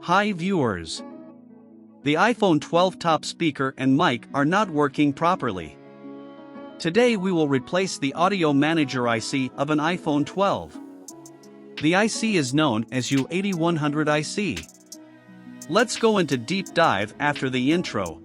Hi viewers. The iPhone 12 top speaker and mic are not working properly. Today we will replace the audio manager IC of an iPhone 12. The IC is known as U8100 IC. Let's go into deep dive after the intro.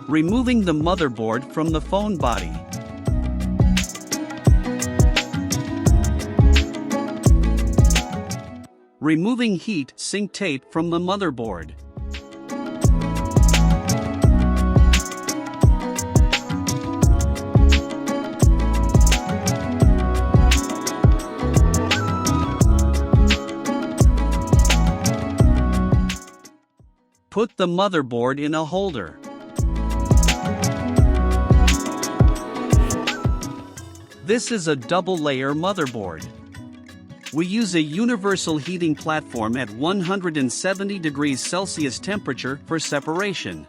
Removing the motherboard from the phone body. Removing heat sink tape from the motherboard. Put the motherboard in a holder. This is a double-layer motherboard. We use a universal heating platform at 170 degrees Celsius temperature for separation.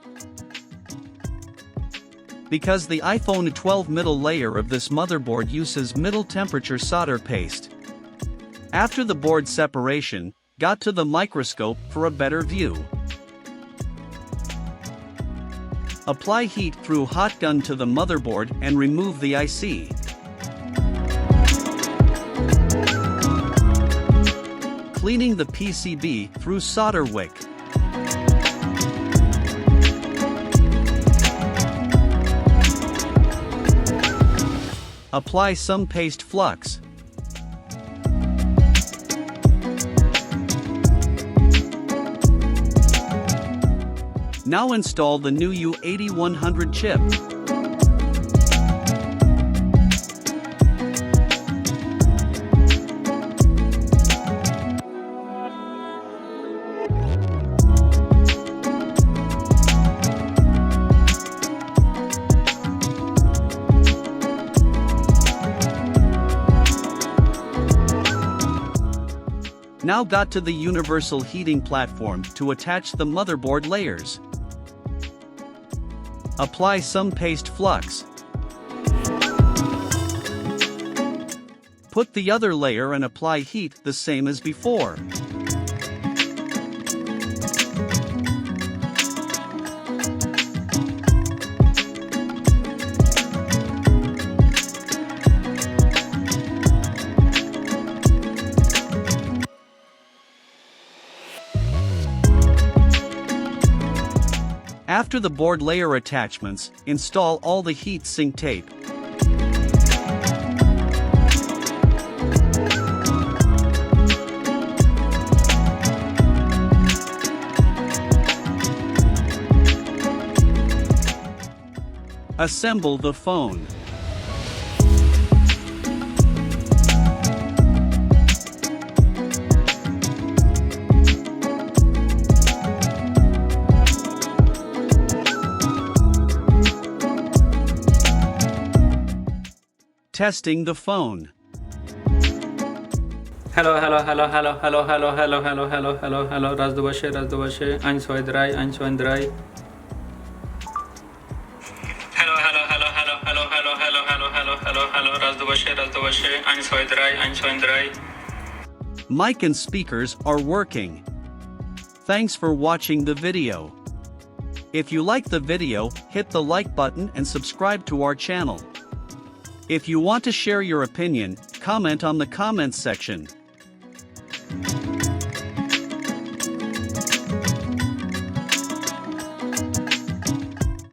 Because the iPhone 12 middle layer of this motherboard uses middle temperature solder paste. After the board separation, got to the microscope for a better view. Apply heat through hot gun to the motherboard and remove the IC. Cleaning the PCB through solder wick. Apply some paste flux. Now install the new U8100 chip. Now got to the universal heating platform to attach the motherboard layers. Apply some paste flux. Put the other layer and apply heat the same as before. After the board layer attachments, install all the heat sink tape. Assemble the phone. Testing the phone. Hello. Raz, dwa, trzy. 1, 2, 3. 1, 2, 3. 1, 2, 3. Hello. Raz, dwa, trzy. 1, 2, 3. 1, 2, 3. Mic and speakers are working. Thanks for watching the video. If you like the video, hit the like button and subscribe to our channel. If you want to share your opinion, comment on the comments section.